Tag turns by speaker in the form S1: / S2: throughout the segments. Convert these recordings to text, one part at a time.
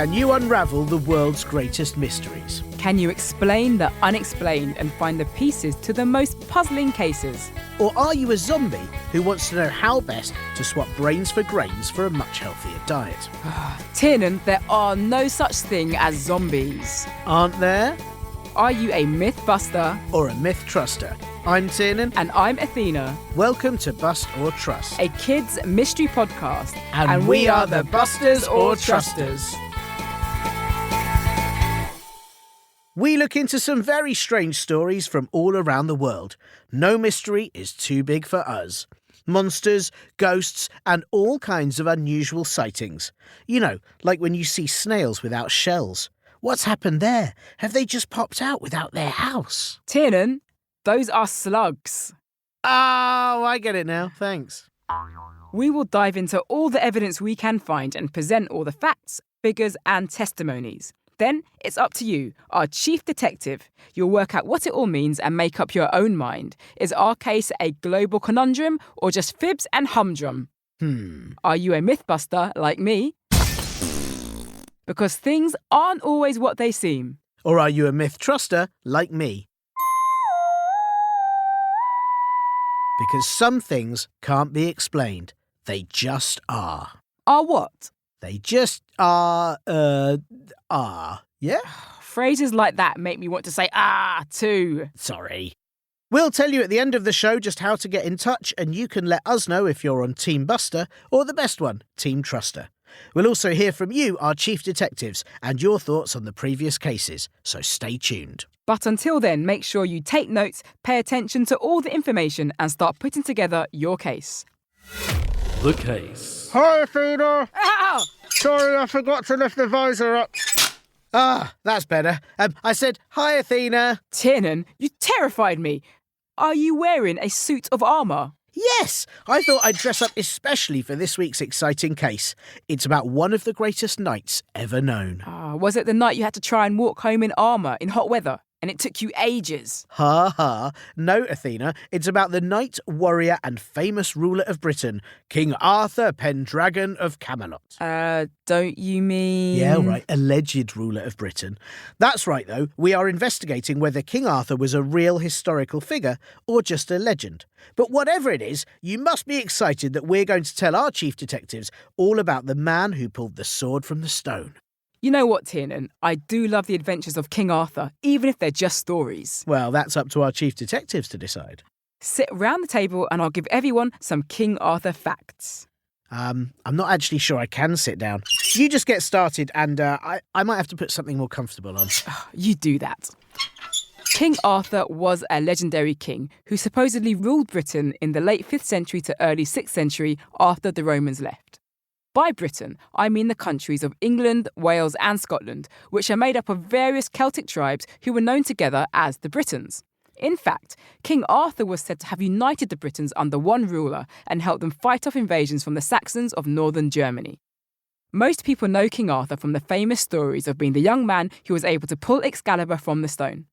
S1: Can you unravel the world's greatest mysteries?
S2: Can you explain the unexplained and find the pieces to the most puzzling cases?
S1: Or are you a zombie who wants to know how best to swap brains for grains for a much healthier diet?
S2: Tiernan, there are no such thing as zombies.
S1: Aren't there?
S2: Are you a mythbuster?
S1: Or a myth truster? I'm Tiernan.
S2: And I'm Athena.
S1: Welcome to Bust or Trust,
S2: a kids' mystery podcast.
S1: And we are the Busters or Trusters. We look into some very strange stories from all around the world. No mystery is too big for us. Monsters, ghosts, and all kinds of unusual sightings. You know, like when you see snails without shells. What's happened there? Have they just popped out without their house?
S2: Tiernan, those are slugs.
S1: Oh, I get it now. Thanks.
S2: We will dive into all the evidence we can find and present all the facts, figures, and testimonies. Then it's up to you, our chief detective. You'll work out what it all means and make up your own mind. Is our case a global conundrum or just fibs and humdrum? Are you a mythbuster like me? Because things aren't always what they seem.
S1: Or are you a myth truster like me? Because some things can't be explained. They just are.
S2: Are what?
S1: They just are, yeah?
S2: Phrases like that make me want to say, too.
S1: Sorry. We'll tell you at the end of the show just how to get in touch, and you can let us know if you're on Team Buster or the best one, Team Truster. We'll also hear from you, our chief detectives, and your thoughts on the previous cases, so stay tuned.
S2: But until then, make sure you take notes, pay attention to all the information, and start putting together your case.
S3: The case.
S1: Hi, Athena.
S2: Ow!
S1: Sorry, I forgot to lift the visor up. That's better. I said, hi, Athena.
S2: Tiernan, you terrified me. Are you wearing a suit of armour?
S1: Yes, I thought I'd dress up especially for this week's exciting case. It's about one of the greatest nights ever known.
S2: Was it the night you had to try and walk home in armour in hot weather? And it took you ages.
S1: Ha ha. No, Athena, it's about the knight, warrior and famous ruler of Britain, King Arthur Pendragon of Camelot.
S2: Don't you mean...
S1: Yeah, right, alleged ruler of Britain. That's right, though. We are investigating whether King Arthur was a real historical figure or just a legend. But whatever it is, you must be excited that we're going to tell our chief detectives all about the man who pulled the sword from the stone.
S2: You know what, Tiernan? I do love the adventures of King Arthur, even if they're just stories.
S1: Well, that's up to our chief detectives to decide.
S2: Sit round the table and I'll give everyone some King Arthur facts.
S1: I'm not actually sure I can sit down. You just get started and I might have to put something more comfortable on.
S2: You do that. King Arthur was a legendary king who supposedly ruled Britain in the late 5th century to early 6th century after the Romans left. By Britain, I mean the countries of England, Wales and Scotland, which are made up of various Celtic tribes who were known together as the Britons. In fact, King Arthur was said to have united the Britons under one ruler and helped them fight off invasions from the Saxons of northern Germany. Most people know King Arthur from the famous stories of being the young man who was able to pull Excalibur from the stone.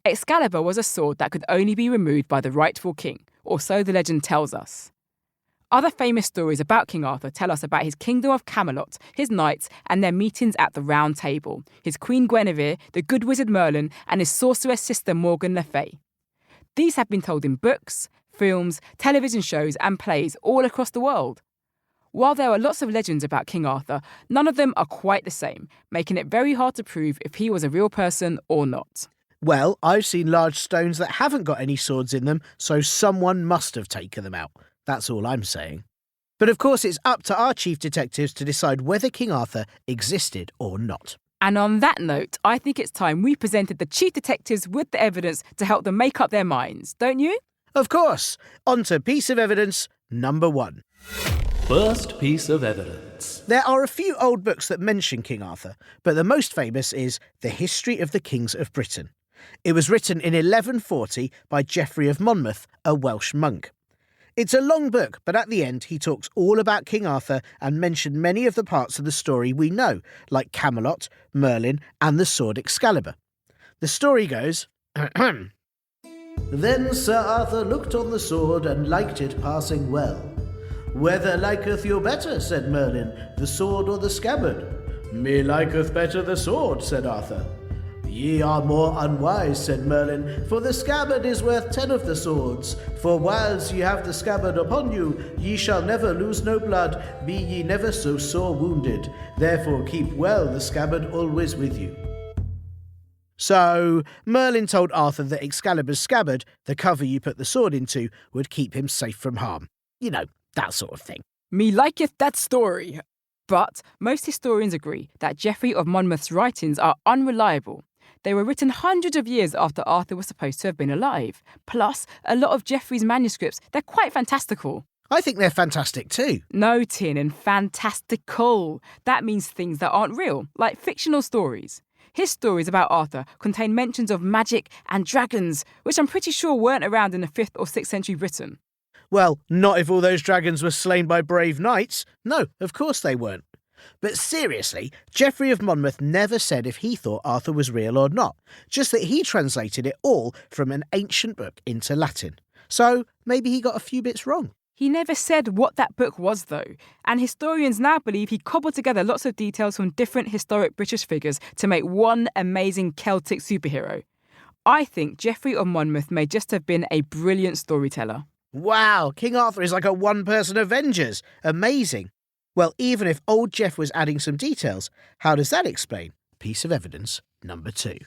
S2: Excalibur was a sword that could only be removed by the rightful king, or so the legend tells us. Other famous stories about King Arthur tell us about his kingdom of Camelot, his knights and their meetings at the Round Table, his Queen Guinevere, the good wizard Merlin and his sorceress sister Morgan Le Fey. These have been told in books, films, television shows and plays all across the world. While there are lots of legends about King Arthur, none of them are quite the same, making it very hard to prove if he was a real person or not.
S1: Well, I've seen large stones that haven't got any swords in them, so someone must have taken them out. That's all I'm saying. But of course it's up to our chief detectives to decide whether King Arthur existed or not.
S2: And on that note, I think it's time we presented the chief detectives with the evidence to help them make up their minds, don't you?
S1: Of course. On to piece of evidence number 1.
S3: First piece of evidence.
S1: There are a few old books that mention King Arthur, but the most famous is The History of the Kings of Britain. It was written in 1140 by Geoffrey of Monmouth, a Welsh monk. It's a long book, but at the end he talks all about King Arthur and mentioned many of the parts of the story we know, like Camelot, Merlin and the sword Excalibur. The story goes, Then Sir Arthur looked on the sword and liked it passing well. Whether liketh you better, said Merlin, the sword or the scabbard? "Me liketh better the sword," said Arthur. "Ye are more unwise," said Merlin, "for the scabbard is worth 10 of the swords. For whiles ye have the scabbard upon you, ye shall never lose no blood, be ye never so sore wounded. Therefore keep well the scabbard always with you." So Merlin told Arthur that Excalibur's scabbard, the cover you put the sword into, would keep him safe from harm. You know, that sort of thing.
S2: Me liketh that story. But most historians agree that Geoffrey of Monmouth's writings are unreliable. They were written hundreds of years after Arthur was supposed to have been alive. Plus, a lot of Geoffrey's manuscripts, they're quite fantastical.
S1: I think they're fantastic too.
S2: No, Tiernan, fantastical. That means things that aren't real, like fictional stories. His stories about Arthur contain mentions of magic and dragons, which I'm pretty sure weren't around in the 5th or 6th century Britain.
S1: Well, not if all those dragons were slain by brave knights. No, of course they weren't. But seriously, Geoffrey of Monmouth never said if he thought Arthur was real or not, just that he translated it all from an ancient book into Latin. So maybe he got a few bits wrong.
S2: He never said what that book was, though, and historians now believe he cobbled together lots of details from different historic British figures to make one amazing Celtic superhero. I think Geoffrey of Monmouth may just have been a brilliant storyteller.
S1: Wow, King Arthur is like a one-person Avengers. Amazing. Well, even if old Jeff was adding some details, how does that explain piece of evidence number 2?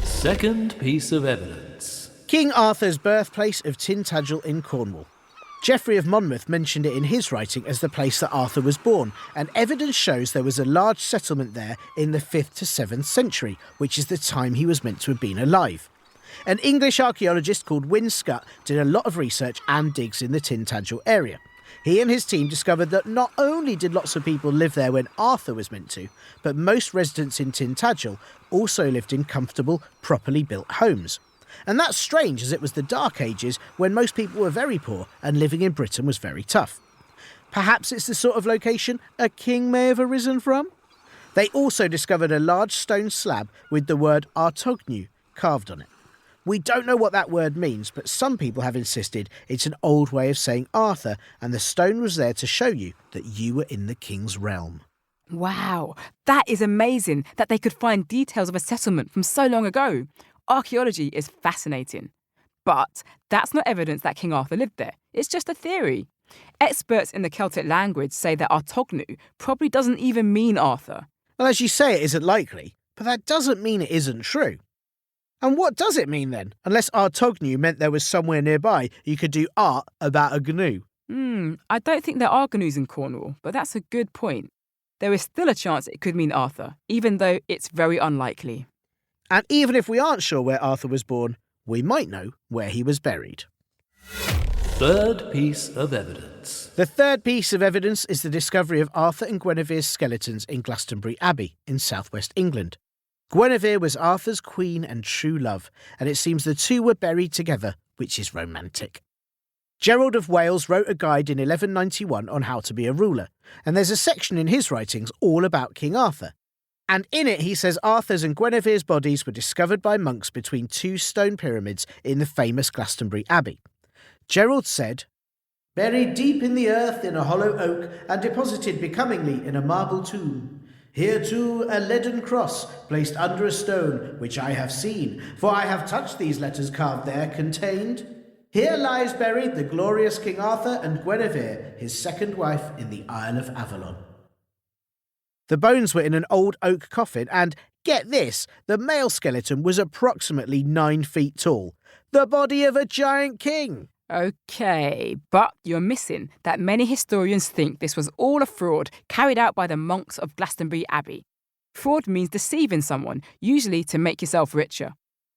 S3: Second piece of evidence.
S1: King Arthur's birthplace of Tintagel in Cornwall. Geoffrey of Monmouth mentioned it in his writing as the place that Arthur was born, and evidence shows there was a large settlement there in the 5th to 7th century, which is the time he was meant to have been alive. An English archaeologist called Wyn Scutt did a lot of research and digs in the Tintagel area. He and his team discovered that not only did lots of people live there when Arthur was meant to, but most residents in Tintagel also lived in comfortable, properly built homes. And that's strange, as it was the Dark Ages when most people were very poor and living in Britain was very tough. Perhaps it's the sort of location a king may have arisen from? They also discovered a large stone slab with the word Artognu carved on it. We don't know what that word means, but some people have insisted it's an old way of saying Arthur, and the stone was there to show you that you were in the king's realm.
S2: Wow, that is amazing that they could find details of a settlement from so long ago. Archaeology is fascinating. But that's not evidence that King Arthur lived there. It's just a theory. Experts in the Celtic language say that Artognu probably doesn't even mean Arthur.
S1: Well, as you say, it isn't likely, but that doesn't mean it isn't true. And what does it mean then? Unless Artognu meant there was somewhere nearby you could do art about a gnu.
S2: I don't think there are gnus in Cornwall, but that's a good point. There is still a chance it could mean Arthur, even though it's very unlikely.
S1: And even if we aren't sure where Arthur was born, we might know where he was buried.
S3: Third piece of evidence.
S1: The third piece of evidence is the discovery of Arthur and Guinevere's skeletons in Glastonbury Abbey in southwest England. Guinevere was Arthur's queen and true love, and it seems the two were buried together, which is romantic. Gerald of Wales wrote a guide in 1191 on how to be a ruler, and there's a section in his writings all about King Arthur. And in it he says Arthur's and Guinevere's bodies were discovered by monks between 2 stone pyramids in the famous Glastonbury Abbey. Gerald said, "Buried deep in the earth in a hollow oak and deposited becomingly in a marble tomb. Here too a leaden cross placed under a stone, which I have seen, for I have touched these letters carved there contained. Here lies buried the glorious King Arthur and Guinevere, his second wife, in the Isle of Avalon." The bones were in an old oak coffin and, get this, the male skeleton was approximately 9 feet tall. The body of a giant king.
S2: OK, but you're missing that many historians think this was all a fraud carried out by the monks of Glastonbury Abbey. Fraud means deceiving someone, usually to make yourself richer.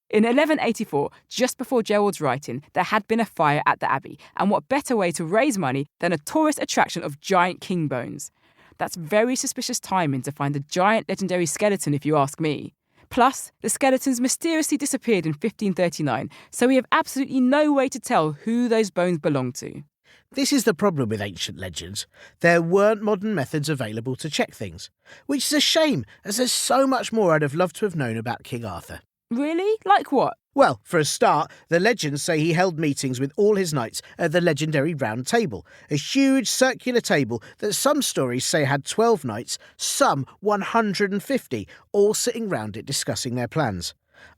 S2: In 1184, just before Gerald's writing, there had been a fire at the Abbey, and what better way to raise money than a tourist attraction of giant king bones? That's very suspicious timing to find a giant legendary skeleton, if you ask me. Plus, the skeletons mysteriously disappeared in 1539, so we have absolutely no way to tell who those bones belong to.
S1: This is the problem with ancient legends. There weren't modern methods available to check things, which is a shame, as there's so much more I'd have loved to have known about King Arthur.
S2: Really? Like what?
S1: Well, for a start, the legends say he held meetings with all his knights at the legendary Round Table, a huge circular table that some stories say had 12 knights, some 150, all sitting round it discussing their plans.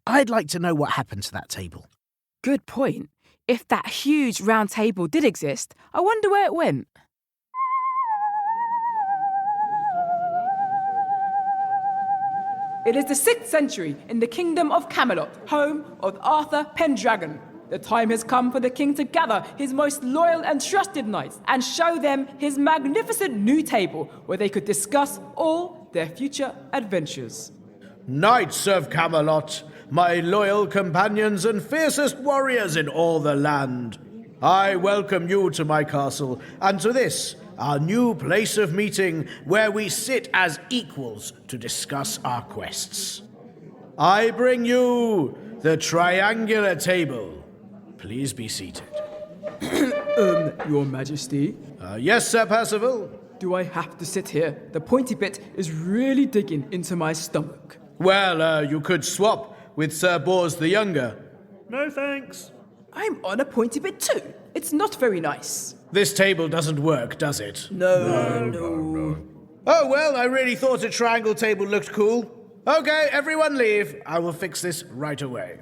S1: I'd like to know what happened to that table.
S2: Good point. If that huge round table did exist, I wonder where it went. It is the 6th century in the kingdom of Camelot, home of Arthur Pendragon. The time has come for the king to gather his most loyal and trusted knights and show them his magnificent new table where they could discuss all their future adventures.
S1: Knights of Camelot, my loyal companions and fiercest warriors in all the land, I welcome you to my castle and to this, our new place of meeting where we sit as equals to discuss our quests. I bring you the triangular table. Please be seated.
S2: Your Majesty,
S1: Yes, Sir Percival?
S2: do I have to sit here? The pointy bit is really digging into my stomach.
S1: Well, you could swap with Sir Bors the Younger. No thanks.
S2: I'm on a pointy bit too. It's not very nice.
S1: This table doesn't work, does it?
S2: No.
S1: Oh, well, I really thought a triangle table looked cool. Okay, everyone leave. I will fix this right away.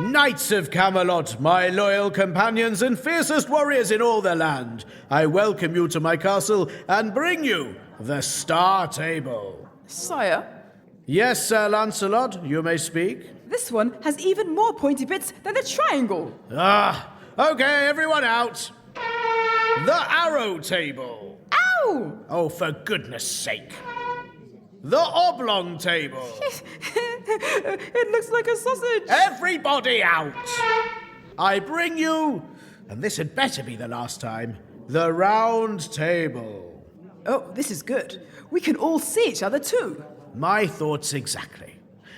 S1: Knights of Camelot, my loyal companions and fiercest warriors in all the land, I welcome you to my castle and bring you the Star Table.
S2: Sire,
S1: Yes, Sir Lancelot, you may speak.
S2: this one has even more pointy bits than the triangle.
S1: Okay, everyone out. The Arrow Table.
S2: Ow!
S1: Oh, for goodness sake. The Oblong Table.
S2: It looks like a sausage.
S1: Everybody out! I bring you, and this had better be the last time, the Round Table.
S2: Oh, this is good. We can all see each other too.
S1: My thoughts exactly.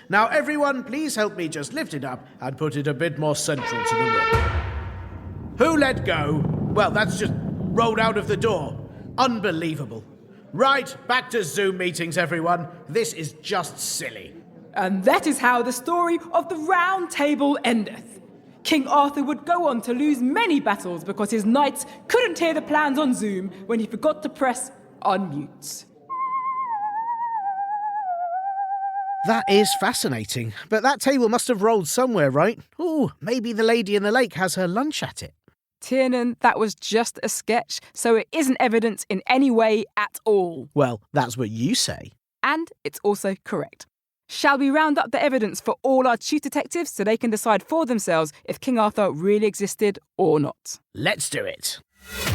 S1: Now, everyone, please help me just lift it up and put it a bit more central to the room. Who let go? Well, that's just rolled out of the door. Unbelievable. Right, back to Zoom meetings, everyone. This is just silly.
S2: And that is how the story of the Round Table endeth. King Arthur would go on to lose many battles because his knights couldn't hear the plans on Zoom when he forgot to press unmute.
S1: That is fascinating, but that table must have rolled somewhere, right? Ooh, maybe the lady in the lake has her lunch at it.
S2: Tiernan, that was just a sketch, so it isn't evidence in any way at all.
S1: Well, that's what you say.
S2: And it's also correct. Shall we round up the evidence for all our chief detectives so they can decide for themselves if King Arthur really existed or not?
S1: Let's do it.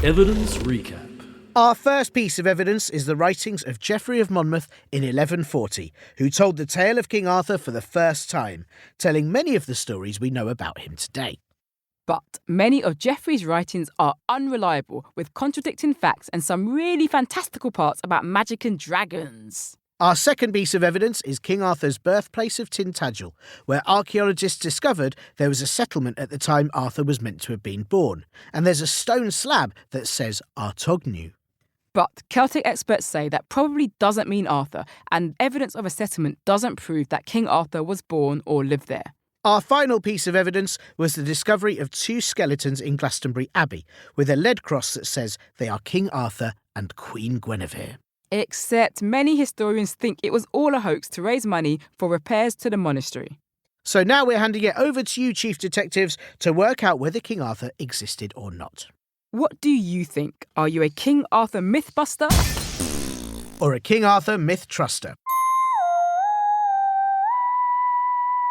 S3: Evidence recap.
S1: Our first piece of evidence is the writings of Geoffrey of Monmouth in 1140, who told the tale of King Arthur for the first time, telling many of the stories we know about him today.
S2: But many of Geoffrey's writings are unreliable, with contradicting facts and some really fantastical parts about magic and dragons.
S1: Our second piece of evidence is King Arthur's birthplace of Tintagel, where archaeologists discovered there was a settlement at the time Arthur was meant to have been born, and there's a stone slab that says Artognu.
S2: But Celtic experts say that probably doesn't mean Arthur, and evidence of a settlement doesn't prove that King Arthur was born or lived there.
S1: Our final piece of evidence was the discovery of 2 skeletons in Glastonbury Abbey, with a lead cross that says they are King Arthur and Queen Guinevere.
S2: Except many historians think it was all a hoax to raise money for repairs to the monastery.
S1: So now we're handing it over to you, Chief Detectives, to work out whether King Arthur existed or not.
S2: What do you think? Are you a King Arthur mythbuster?
S1: Or a King Arthur myth truster?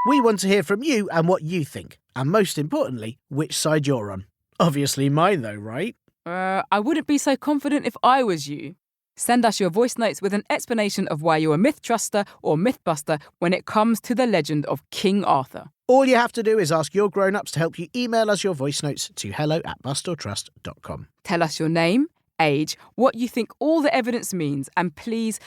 S1: We want to hear from you and what you think, and most importantly, which side you're on. Obviously mine though, right?
S2: I wouldn't be so confident if I was you. Send us your voice notes with an explanation of why you're a myth truster or mythbuster when it comes to the legend of King Arthur.
S1: All you have to do is ask your grown-ups to help you email us your voice notes to hello@bustortrust.com.
S2: Tell us your name, age, what you think all the evidence means, and please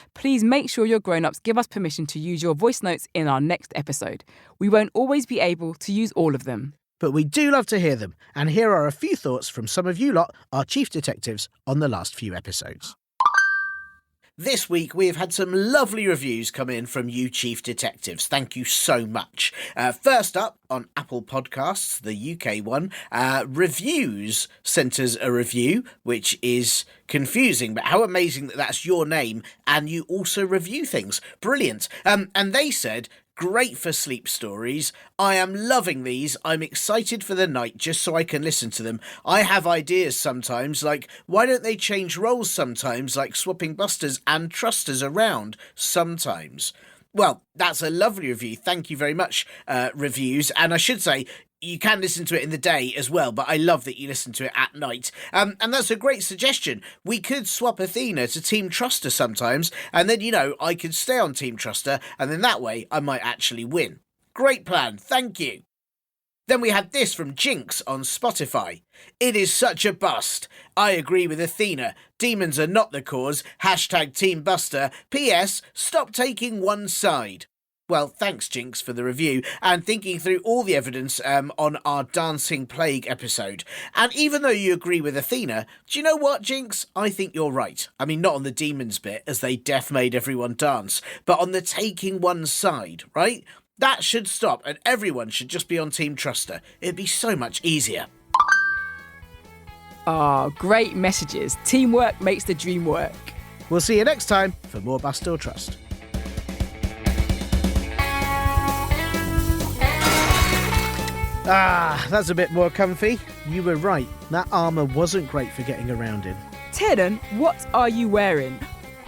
S2: make sure your grown-ups give us permission to use your voice notes in our next episode. We won't always be able to use all of them.
S1: But we do love to hear them, and here are a few thoughts from some of you lot, our chief detectives, on the last few episodes. This week we have had some lovely reviews come in from you chief detectives. Thank you so much. First up on Apple Podcasts, the UK one, Reviews sent us a review, which is confusing, but how amazing that that's your name and you also review things. Brilliant. And they said, great for sleep stories. I am loving these. I'm excited for the night just so I can listen to them. I have ideas sometimes, like why don't they change roles sometimes, like swapping busters and trusters around sometimes. Well, that's a lovely review. Thank you very much, Reviews. And I should say, you can listen to it in the day as well, but I love that you listen to it at night. And that's a great suggestion. We could swap Athena to Team Truster sometimes, and then, I could stay on Team Truster, and then that way I might actually win. Great plan, thank you. Then we had this from Jinx on Spotify. It is such a bust. I agree with Athena. Demons are not the cause. #Team Buster. PS, stop taking one side. Well, thanks, Jinx, for the review and thinking through all the evidence on our Dancing Plague episode. And even though you agree with Athena, do you know what, Jinx? I think you're right. I mean, not on the demons bit, as they made everyone dance, but on the taking one side, right? That should stop, and everyone should just be on Team Truster. It'd be so much easier.
S2: Great messages. Teamwork makes the dream work.
S1: We'll see you next time for more Bastille Trust. That's a bit more comfy. You were right. That armour wasn't great for getting around in.
S2: Tiernan, what are you wearing?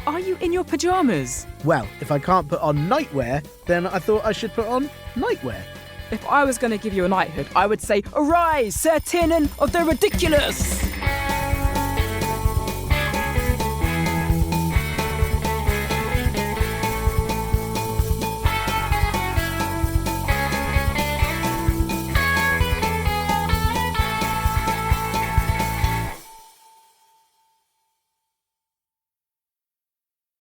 S2: Are you in your pyjamas?
S1: Well, if I can't put on nightwear, then I thought I should put on nightwear.
S2: If I was going to give you a knighthood, I would say, arise, Sir Tiernan of the Ridiculous!